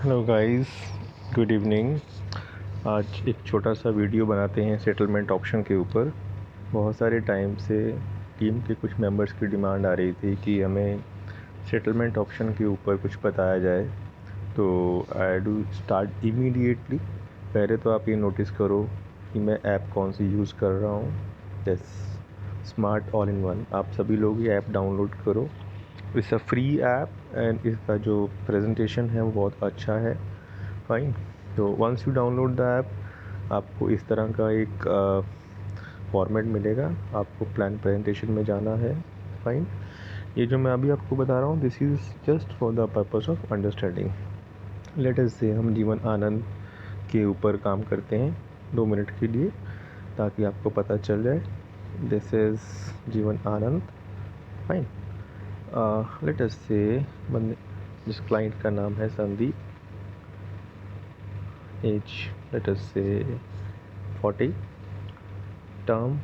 Hello guys, good evening. आज एक छोटा सा वीडियो बनाते हैं सेटलमेंट ऑप्शन के ऊपर। बहुत सारे टाइम से टीम के कुछ मेंबर्स की डिमांड आ रही थी कि हमें सेटलमेंट ऑप्शन के ऊपर कुछ बताया जाए, तो आई डू स्टार्ट इमीडिएटली। पहले तो आप ये नोटिस करो कि मैं ऐप कौन सी यूज़ कर रहा हूँ। Yes, smart all in one. आप सभी लोग ये ऐप डाउनलोड करो। It's a free app and इसका जो प्रेजेंटेशन है वो बहुत अच्छा है। फाइन। तो once you download the app, आपको इस तरह का एक फॉर्मेट मिलेगा। आपको प्लान प्रेजेंटेशन में जाना है। फाइन। ये जो मैं अभी आपको बता रहा हूँ, this is just for the purpose of understanding. Let us से हम जीवन आनंद के ऊपर काम करते हैं 2 मिनट के लिए, ताकि आपको पता चल जाए। This is Jeevan Anand. Fine. Let us से बंदे जिस क्लाइंट का नाम है संदीप, एज लेट अस से 40, टर्म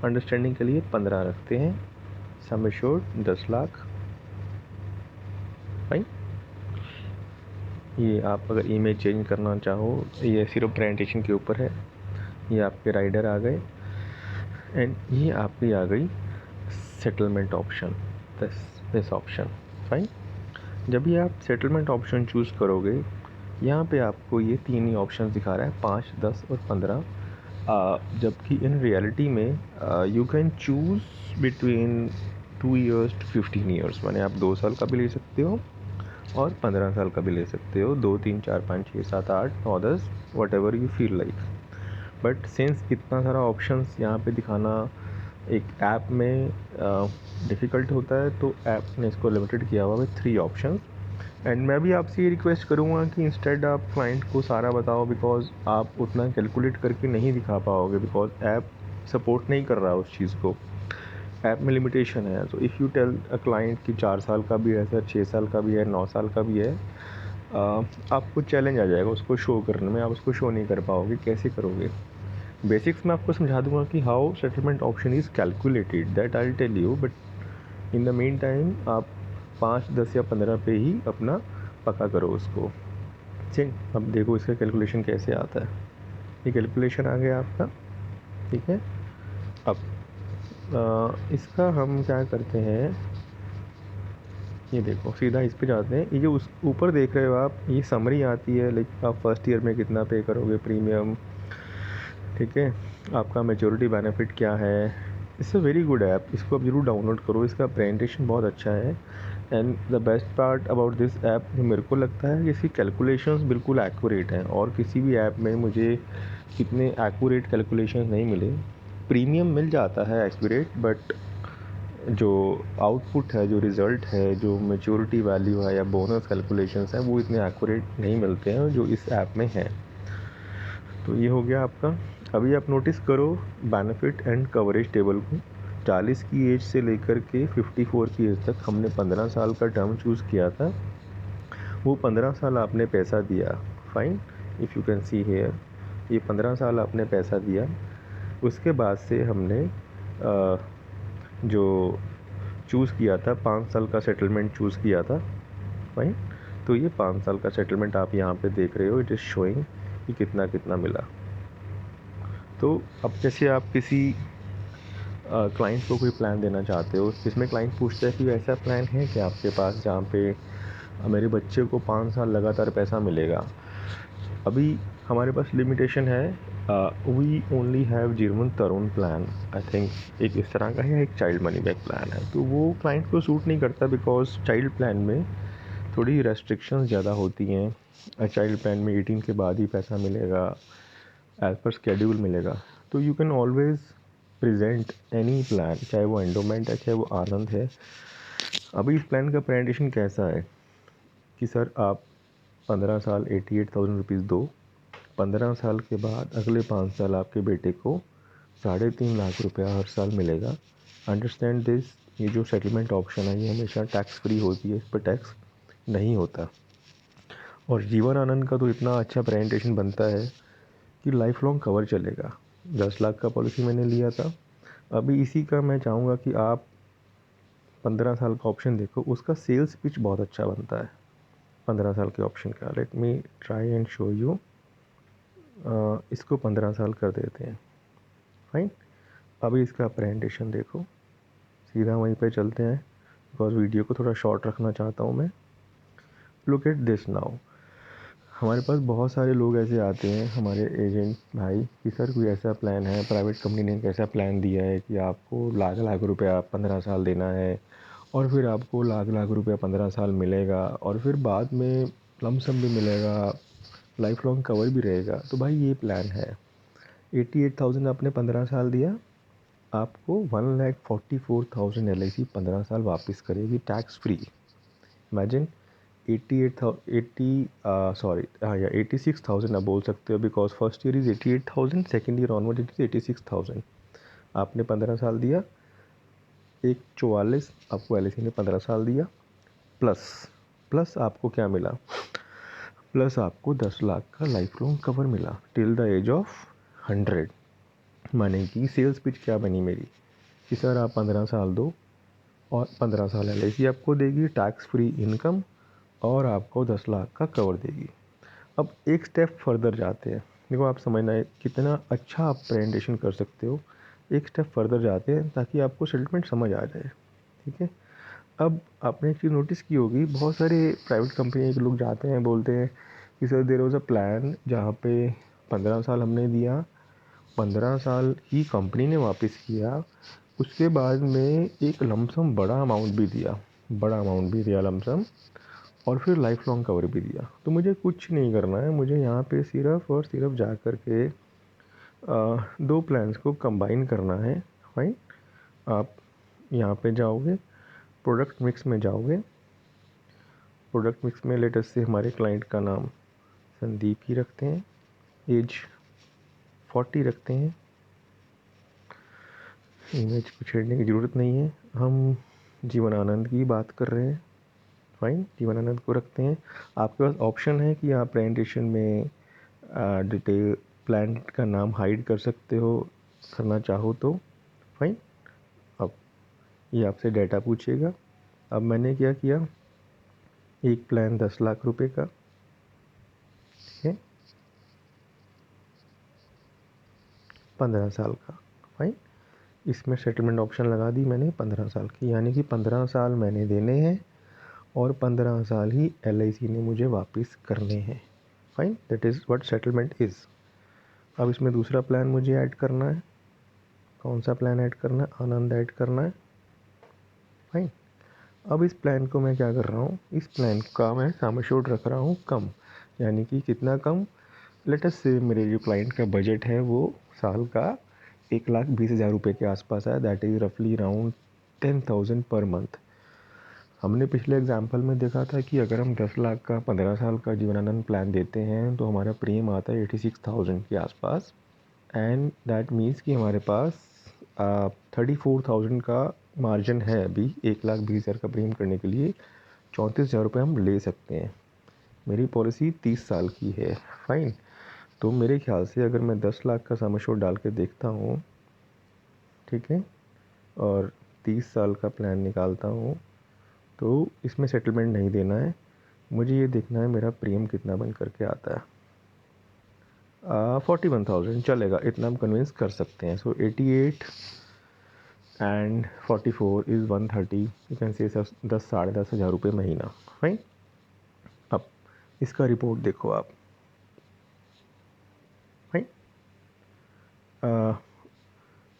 अंडरस्टैंडिंग के लिए 15 रखते हैं, सम एश्योर्ड 10 लाख। फाइन। ये आप अगर इमेज चेंज करना चाहो, ये सिर्फ प्रेजेंटेशन के ऊपर है। ये आपके राइडर आ गए एंड ये आपकी आ गई settlement option, this option. Fine. जब भी आप सेटलमेंट ऑप्शन चूज़ करोगे, यहाँ पे आपको ये तीन ही ऑप्शन दिखा रहा है, 5, 10 और 15। जबकि इन रियलिटी में you can choose between 2 years to 15 years. माने आप 2 साल का भी ले सकते हो और 15 साल का भी ले सकते हो। 2, 3, 4, 5, 6, 7, 8, 9, 10, what ever you feel like. But since इतना सारा ऑप्शंस यहाँ पे दिखाना एक ऐप में डिफ़िकल्ट होता है, तो ऐप ने इसको लिमिटेड किया हुआ है 3 ऑप्शंस। एंड मैं भी आपसे ये रिक्वेस्ट करूँगा कि इंस्टेड आप क्लाइंट को सारा बताओ, बिकॉज आप उतना कैलकुलेट करके नहीं दिखा पाओगे, बिकॉज ऐप सपोर्ट नहीं कर रहा है उस चीज़ को। ऐप में लिमिटेशन है। तो if you tell a client कि 4 साल का भी है सर, 6 साल का भी है, 9 साल का भी है, आपको चैलेंज आ जाएगा उसको शो करने में। आप उसको शो नहीं कर पाओगे, कैसे करोगे? बेसिक्स में आपको समझा दूंगा कि how settlement option is calculated, that I will tell you. But in the meantime आप 5, 10 या 15 पे ही अपना पक्का करो उसको। ठीक, अब देखो इसका कैलकुलेशन कैसे आता है। ये कैलकुलेशन आ गया आपका। ठीक है। अब इसका हम क्या करते हैं, ये देखो सीधा इस पे जाते हैं। ये जो उस ऊपर देख रहे हो आप, ये समरी आती है, लाइक आप फर्स्ट ईयर में कितना पे करोगे प्रीमियम। ठीक है। आपका मेच्योरिटी बेनिफिट क्या है। It's a very good app, इसको आप ज़रूर डाउनलोड करो। इसका प्रेजेंटेशन बहुत अच्छा है। And the best part about this app जो मेरे को लगता है कि इसकी कैलकुलेशंस बिल्कुल एक्यूरेट हैं, और किसी भी ऐप में मुझे इतने एक्यूरेट कैलकुलेशंस नहीं मिले। प्रीमियम मिल जाता है एक्यूरेट, बट जो आउटपुट है, जो रिज़ल्ट है, जो मैच्योरिटी वैल्यू है या बोनस कैलकुलेशंस हैं, वो इतने एक्यूरेट नहीं मिलते हैं जो इस ऐप में हैं। तो ये हो गया आपका। अभी आप नोटिस करो बेनिफिट एंड कवरेज टेबल को। 40 की एज से लेकर के 54 की एज तक हमने 15 साल का टर्म चूज़ किया था। वो 15 साल आपने पैसा दिया। Fine. If you can see here, ये 15 साल आपने पैसा दिया। उसके बाद से हमने जो चूज़ किया था, 5 साल का सेटलमेंट चूज़ किया था। फाइन। तो ये 5 साल का सेटलमेंट आप यहाँ पे देख रहे हो, इट इज़ शोइंग कि कितना कितना मिला। तो अब जैसे आप किसी क्लाइंट को कोई प्लान देना चाहते हो, जिसमें क्लाइंट पूछता है कि ऐसा प्लान है कि आपके पास जहाँ पे मेरे बच्चे को 5 साल लगातार पैसा मिलेगा। अभी हमारे पास लिमिटेशन है। वी ओनली हैव जीवन तरुण प्लान, आई थिंक एक इस तरह का है, एक चाइल्ड मनी बैक प्लान है। तो वो क्लाइंट को सूट नहीं करता, बिकॉज चाइल्ड प्लान में थोड़ी रेस्ट्रिक्शंस ज़्यादा होती हैं। चाइल्ड प्लान में 18 के बाद ही पैसा मिलेगा, एज पर स्केड्यूल मिलेगा। तो you can always present any plan, चाहे वो एंडोमेंट है, चाहे वो आनंद है। अभी इस प्लान का प्रेजेंटेशन कैसा है कि सर आप 15 साल 88,000 रुपीज़ दो। 15 साल के बाद अगले 5 साल आपके बेटे को 3.5 लाख रुपया हर साल मिलेगा। Understand this. ये जो सेटलमेंट ऑप्शन है ये हमेशा टैक्स फ्री होती है, इस पर टैक्स नहीं होता। और जीवन आनंद का तो इतना अच्छा प्रेजेंटेशन बनता है कि लाइफ लॉन्ग कवर चलेगा। 10 लाख का पॉलिसी मैंने लिया था। अभी इसी का मैं चाहूँगा कि आप 15 साल का ऑप्शन देखो, उसका सेल्स पिच बहुत अच्छा बनता है। 15 साल के ऑप्शन का। Let me try and show you. इसको 15 साल कर देते हैं। फाइन। अभी इसका प्रेजेंटेशन देखो, सीधा वहीं पे चलते हैं बिकॉज वीडियो को थोड़ा शॉर्ट रखना चाहता हूँ मैं। Look at this now. हमारे पास बहुत सारे लोग ऐसे आते हैं, हमारे एजेंट भाई, कि सर कोई ऐसा प्लान है, प्राइवेट कंपनी ने कैसा प्लान दिया है कि आपको लाख लाख रुपया 15 साल देना है और फिर आपको लाख लाख रुपया 15 साल मिलेगा और फिर बाद में लमसम भी मिलेगा, लाइफ लॉन्ग कवर भी रहेगा। तो भाई ये प्लान है, 88,000 आपने 15 साल दिया, आपको 1,44,000 LIC 15 साल वापस करेगी टैक्स फ्री। इमेजिन 86,000 आप बोल सकते हो because first year is 88,000, second year onward it is 86,000। आपने 15 साल दिया, 1,44 आपको LIC ने 15 साल दिया, प्लस आपको क्या मिला, प्लस आपको 10 लाख का लाइफ लॉन्ग कवर मिला टिल द एज ऑफ 100। माने कि सेल्स पिच क्या बनी मेरी कि सर आप 15 साल दो और 15 साल LIC आपको देगी टैक्स फ्री इनकम और आपको 10 लाख का कवर देगी। अब एक स्टेप फर्दर जाते हैं, देखो आप समझना है कितना अच्छा आप प्रेजेंटेशन कर सकते हो। एक स्टेप फर्दर जाते हैं ताकि आपको सेटलमेंट समझ आ जाए। ठीक है। अब आपने एक चीज़ नोटिस की होगी, बहुत सारे प्राइवेट कंपनी के लोग जाते हैं, बोलते हैं कि sir there was a plan जहाँ पे 15 साल हमने दिया, 15 साल ही कंपनी ने वापस किया, उसके बाद में एक लमसम बड़ा अमाउंट भी दिया लमसम, और फिर लाइफ लॉन्ग कवर भी दिया। तो मुझे कुछ नहीं करना है, मुझे यहाँ पे सिर्फ और सिर्फ जा कर के दो प्लान्स को कंबाइन करना है। फाइन। आप यहाँ पे जाओगे, प्रोडक्ट मिक्स में जाओगे, प्रोडक्ट मिक्स में लेटेस्ट से हमारे क्लाइंट का नाम संदीप ही रखते हैं, एज 40 रखते हैं, इमेज को छेड़ने की ज़रूरत नहीं है, हम जीवन आनंद की बात कर रहे हैं। फाइन, जीवन आनंद को रखते हैं। आपके पास ऑप्शन है कि आप प्रेजेंटेशन में डिटेल प्लान का नाम हाइड कर सकते हो, करना चाहो तो। फाइन। अब ये आपसे डाटा पूछेगा। अब मैंने क्या किया, एक प्लान 10 लाख रुपए का, ठीक है, 15 साल का। फाइन। इसमें सेटलमेंट ऑप्शन लगा दी मैंने 15 साल की, यानी कि 15 साल मैंने देने हैं और 15 साल ही LIC ने मुझे वापस करने हैं। Fine, that is what settlement is. अब इसमें दूसरा प्लान मुझे ऐड करना है। कौन सा प्लान ऐड करना है? आनंद ऐड करना है। फाइन। अब इस प्लान को मैं क्या कर रहा हूँ, इस प्लान का मैं सम एश्योर्ड रख रहा हूँ कम, यानी कि कितना कम, लेट अस से मेरे जो क्लाइंट का बजट है वो साल का 1,20,000 रुपये के आसपास है, दैट इज़ रफली अराउंड 10,000 पर मंथ। हमने पिछले एग्जाम्पल में देखा था कि अगर हम 10 लाख का 15 साल का जीवनानंद प्लान देते हैं तो हमारा प्रीमियम आता है 86,000 के आसपास, एंड दैट मीन्स कि हमारे पास 34,000 का मार्जिन है अभी 1,20,000 का प्रीमियम करने के लिए। 34,000 रुपये हम ले सकते हैं। मेरी पॉलिसी 30 साल की है। फाइन। तो मेरे ख्याल से अगर मैं 10 लाख का सम एश्योर्ड डाल के देखता हूँ, ठीक है, और 30 साल का प्लान निकालता हूँ, तो इसमें सेटलमेंट नहीं देना है, मुझे ये देखना है मेरा प्रीमियम कितना बन करके आता है। 41,000 चलेगा, इतना हम कन्विंस कर सकते हैं। सो 88 and 44 is 130, you can say 10-10,500 रुपये महीना। फाइन। अब इसका रिपोर्ट देखो आप। फाइन।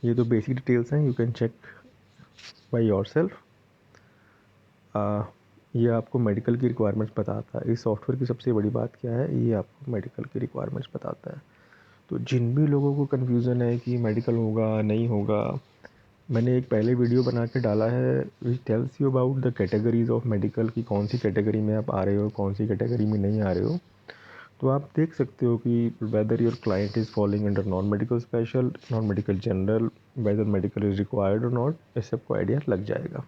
ये तो बेसिक डिटेल्स हैं, you can check by yourself. ये आपको मेडिकल की रिक्वायरमेंट्स बताता है। इस सॉफ्टवेयर की सबसे बड़ी बात क्या है, ये आपको मेडिकल की रिक्वायरमेंट्स बताता है। तो जिन भी लोगों को कन्फ्यूज़न है कि मेडिकल होगा नहीं होगा, मैंने एक पहले वीडियो बना के डाला है which tells you about the categories of medical, की कौन सी कैटेगरी में आप आ रहे हो, कौन सी कैटेगरी में नहीं आ रहे हो। तो आप देख सकते हो कि whether your client is following under non medical special, non medical general, whether medical is required और नॉट, इस सबको आइडिया लग जाएगा।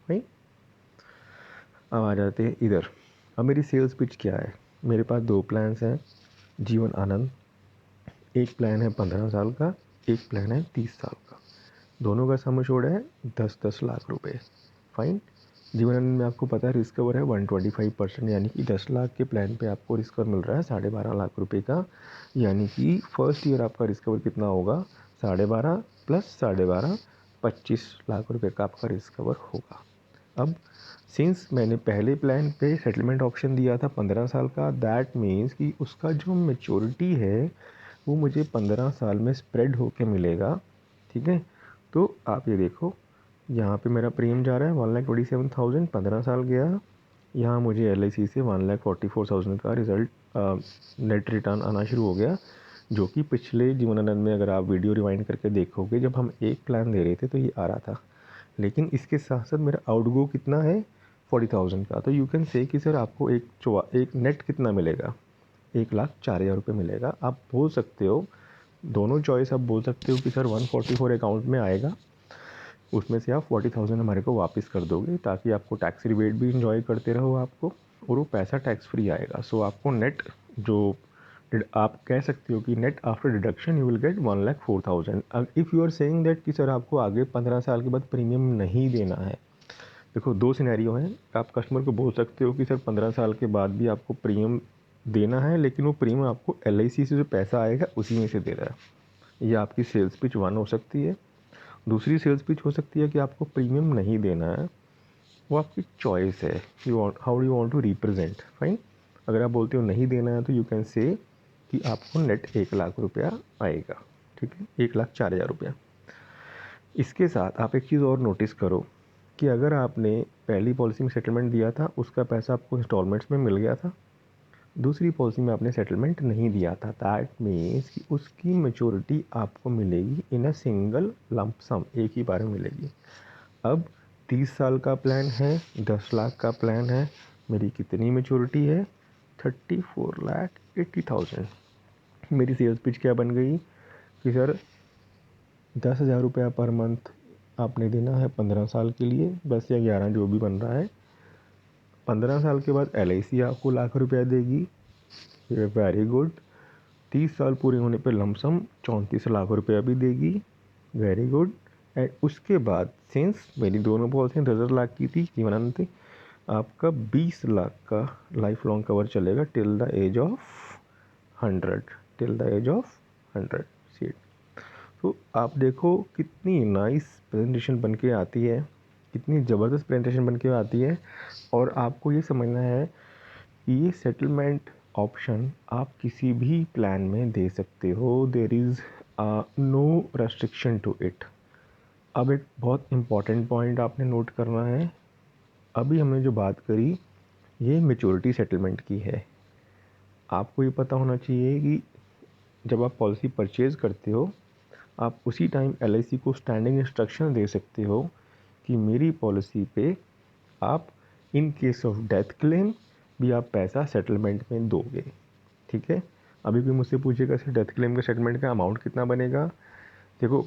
भाई अब आ जाते हैं इधर। अब मेरी सेल्स पिच क्या है, मेरे पास दो प्लान्स हैं जीवन आनंद। एक प्लान है 15 साल का, एक प्लान है 30 साल का। दोनों का सम एश्योर्ड है 10-10 लाख रुपए। फाइन। जीवन आनंद में आपको पता है रिस्क कवर है 125%, यानी कि 10 लाख के प्लान पे आपको रिस्क कवर मिल रहा है 12.5 लाख रुपए का, यानी कि फर्स्ट ईयर आपका रिस्क कवर कितना होगा 12.5 प्लस 12.5 25 लाख रुपए का आपका रिस्क कवर होगा। अब सिंस मैंने पहले प्लान पे सेटलमेंट ऑप्शन दिया था 15 साल का, दैट मीन्स कि उसका जो मैच्योरिटी है वो मुझे 15 साल में स्प्रेड होके मिलेगा। ठीक है, तो आप ये देखो यहाँ पे मेरा प्रीमियम जा रहा है 1,27,000, 15 साल गया, यहाँ मुझे LIC से 1,44,000 का रिज़ल्ट नेट रिटर्न आना शुरू हो गया, जो कि पिछले जीवनानंद में अगर आप वीडियो रिवाइंड करके देखोगे जब हम एक प्लान दे रहे थे तो ये आ रहा था। लेकिन इसके साथ साथ मेरा आउटगो कितना है 40,000 का, तो यू कैन से कि सर आपको एक नेट कितना मिलेगा 1,04,000 रुपये मिलेगा। आप बोल सकते हो दोनों चॉइस, आप बोल सकते हो कि सर 144 अकाउंट में आएगा, उसमें से आप 40,000 हमारे को वापस कर दोगे ताकि आपको टैक्स रिबेट भी इंजॉय करते रहो आपको, और वो पैसा टैक्स फ्री आएगा। सो आपको नेट जो आप कह सकते हो कि net after deduction you will get 1,04,000। If you are saying that कि सर आपको आगे 15 साल के बाद प्रीमियम नहीं देना है, देखो दो सिनेरियो हैं, आप कस्टमर को बोल सकते हो कि सर 15 साल के बाद भी आपको प्रीमियम देना है, लेकिन वो प्रीमियम आपको LIC से जो पैसा आएगा उसी में से दे रहा है। ये आपकी सेल्स पिच 1 हो सकती है। दूसरी सेल्स पिच हो सकती है कि आपको प्रीमियम नहीं देना है, वो आपकी चॉइस है, how you want to represent. Fine, अगर आप बोलते हो नहीं देना है तो यू कैन से कि आपको नेट 1,00,000 रुपया आएगा। ठीक है, 1,04,000 रुपया। इसके साथ आप एक चीज़ और नोटिस करो कि अगर आपने पहली पॉलिसी में सेटलमेंट दिया था उसका पैसा आपको इंस्टॉलमेंट्स में मिल गया था, दूसरी पॉलिसी में आपने सेटलमेंट नहीं दिया था, दैट मीन्स कि उसकी मैच्योरिटी आपको मिलेगी इन अ सिंगल लंप सम, एक ही बार में मिलेगी। अब 30 साल का प्लान है, 10 लाख का प्लान है, मेरी कितनी मैच्योरिटी है 34,80,000। मेरी सेल्स पिच क्या बन गई कि सर 10,000 रुपया पर मंथ आपने देना है 15 साल के लिए, 10 या 11 जो भी बन रहा है। 15 साल के बाद LIC आपको लाख रुपया देगी, वेरी गुड। 30 साल पूरे होने पे लमसम 34 लाख रुपया भी देगी, वेरी गुड। एंड उसके बाद सिंस मेरी दोनों पॉलिसियाँ 10 लाख की थी जीवनानंद थी, आपका 20 लाख का लाइफ लॉन्ग कवर चलेगा till the age of 100, till the age of 100 सीट। तो आप देखो कितनी नाइस प्रेजेंटेशन बन के आती है, कितनी ज़बरदस्त प्रेजेंटेशन बन के आती है। और आपको ये समझना है कि ये सेटलमेंट ऑप्शन आप किसी भी प्लान में दे सकते हो, there is no restriction to it. अब एक बहुत इम्पॉर्टेंट पॉइंट आपने नोट करना है, अभी हमने जो बात करी ये मैच्योरिटी सेटलमेंट की है। आपको ये पता होना चाहिए कि जब आप पॉलिसी परचेज़ करते हो आप उसी टाइम LIC को स्टैंडिंग इंस्ट्रक्शन दे सकते हो कि मेरी पॉलिसी पे आप in case of death claim भी आप पैसा सेटलमेंट में दोगे। ठीक है, अभी भी मुझसे पूछेगा सर डेथ क्लेम का सेटलमेंट का अमाउंट कितना बनेगा। देखो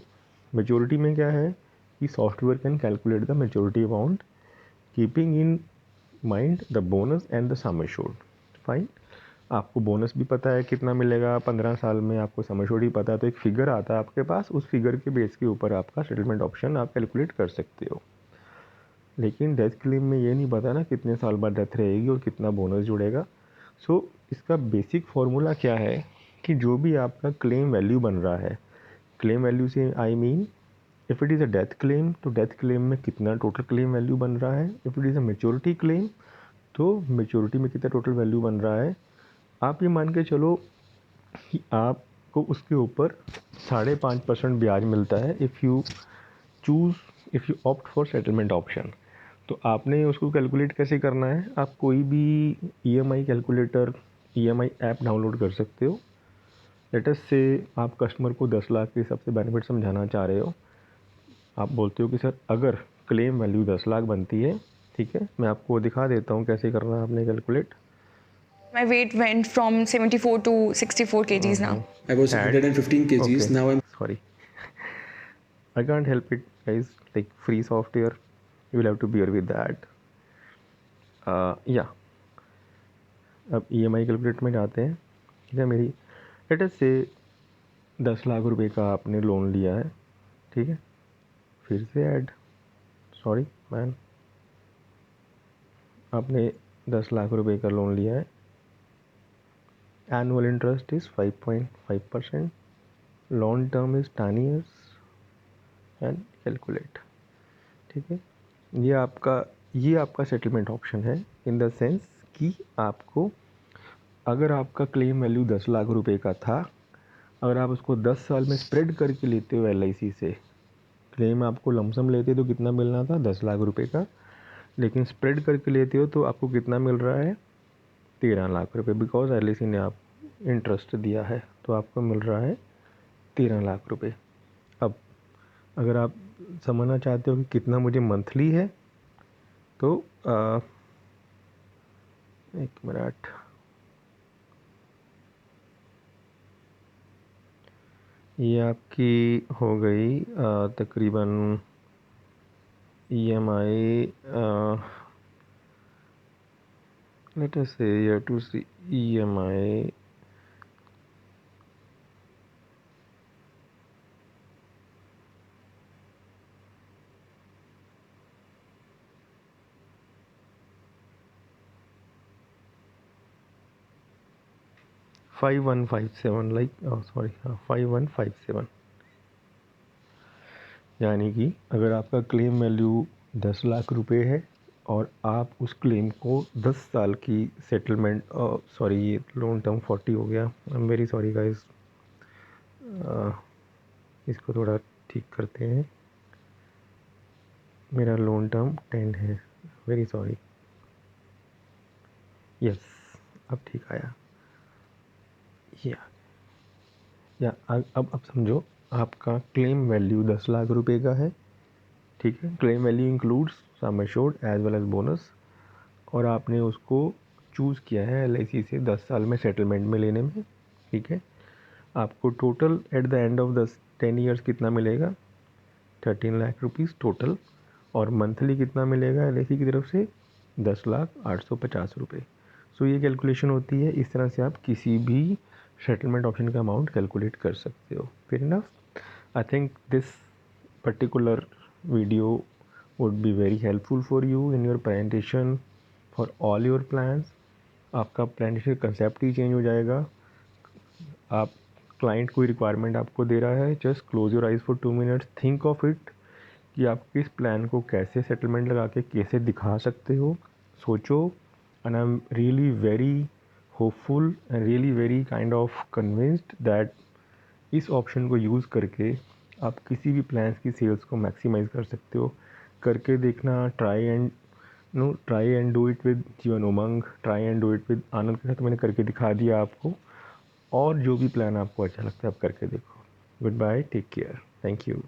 मेच्योरिटी में क्या है कि software can calculate the maturity amount keeping in mind the bonus and the sum assured. Fine, आपको बोनस भी पता है कितना मिलेगा 15 साल में, आपको सम एश्योर्ड ही पता है, तो एक फिगर आता है आपके पास, उस फिगर के बेस के ऊपर आपका सेटलमेंट ऑप्शन आप कैलकुलेट कर सकते हो। लेकिन डेथ क्लेम में ये नहीं पता ना कितने साल बाद डेथ रहेगी और कितना बोनस जुड़ेगा। सो इसका बेसिक फार्मूला क्या है कि जो भी आपका क्लेम वैल्यू बन रहा है, क्लेम वैल्यू से I mean if it is a death claim तो डेथ क्लेम में कितना टोटल क्लेम वैल्यू बन रहा है, if it is a maturity claim तो मेच्योरिटी में कितना टोटल वैल्यू बन रहा है। आप ये मान के चलो कि आपको उसके ऊपर 5.5% ब्याज मिलता है if you opt for settlement option. तो आपने उसको कैलकुलेट कैसे करना है, आप कोई भी EMI calculator EMI app download कर सकते हो। लेट अस से आप कस्टमर को 10 लाख के हिसाब से बेनिफिट समझाना चाह रहे हो, आप बोलते हो कि सर अगर क्लेम वैल्यू 10 लाख बनती है, ठीक है मैं आपको दिखा देता हूँ कैसे करना है आपने calculate. My weight went from 74 to 64 kgs now. I was Add 115 kgs. okay, Now I'm sorry, I can't help it guys, like free software, you will have to bear with that। या अब EMI calculate में जाते हैं। ठीक है, मेरी let us से 10 लाख रुपए का आपने लोन लिया है, ठीक है, फिर से ऐड, सॉरी मैन, आपने 10 लाख रुपए का लोन लिया है, annual interest is 5.5%, long term is 10 years and calculate. ठीक है, ये आपका सेटलमेंट ऑप्शन है, इन द सेंस कि आपको, अगर आपका क्लेम वैल्यू 10 लाख रुपए का था, अगर आप उसको 10 साल में स्प्रेड करके लेते हो LIC से, क्लेम आपको लमसम लेते तो कितना मिलना था 10 लाख रुपए का, लेकिन स्प्रेड करके लेते हो तो आपको कितना मिल रहा है 13 लाख रुपए, बिकॉज LIC ने आप इंटरेस्ट दिया है, तो आपको मिल रहा है 13 लाख रुपए। अब अगर आप समझना चाहते हो कि कितना मुझे मंथली है, तो एक मिनट, ये आपकी हो गई तकरीबन EMI, let us say you have to see EMI $5157, like, oh sorry, 5157, यानी कि अगर आपका क्लेम वैल्यू 10 लाख रुपए है और आप उस क्लेम को 10 साल की सेटलमेंट, सॉरी ये लोन टर्म 40 हो गया, I am very sorry guys, इसको थोड़ा ठीक करते हैं, मेरा लोन टर्म 10 है, वेरी सॉरी, यस अब ठीक आया, या अब समझो, आपका क्लेम वैल्यू 10 लाख रुपए का है, ठीक है, claim value includes sum assured as well as bonus, और आपने उसको चूज़ किया है LIC से 10 साल में सेटलमेंट में लेने में, ठीक है, आपको total at the end of 10 years कितना मिलेगा 13 लाख रुपीज़ टोटल, और मंथली कितना मिलेगा LIC की तरफ से 10,0850 रुपये। सो ये कैलकुलेशन होती है, इस तरह से आप किसी भी सेटलमेंट ऑप्शन का अमाउंट कैलकुलेट कर सकते हो। फिर enough, I think this particular video would be very helpful for you in your presentation for all your plans। आपका प्रेजेंटेशन कंसेप्ट ही चेंज हो जाएगा। आप क्लाइंट कोई रिक्वायरमेंट आपको दे रहा है, just close your eyes for 2 minutes, think of it कि आप किस प्लान को कैसे सेटलमेंट लगा के कैसे दिखा सकते हो, सोचो, and I am really very hopeful and really very kind of convinced that इस ऑप्शन को यूज़ करके आप किसी भी प्लान्स की सेल्स को मैक्सिमाइज़ कर सकते हो। करके देखना, try and do it with जीवन उमंग, try and do it with आनंद के साथ मैंने करके दिखा दिया आपको, और जो भी प्लान आपको अच्छा लगता है आप करके देखो। Good bye, take care, thank you.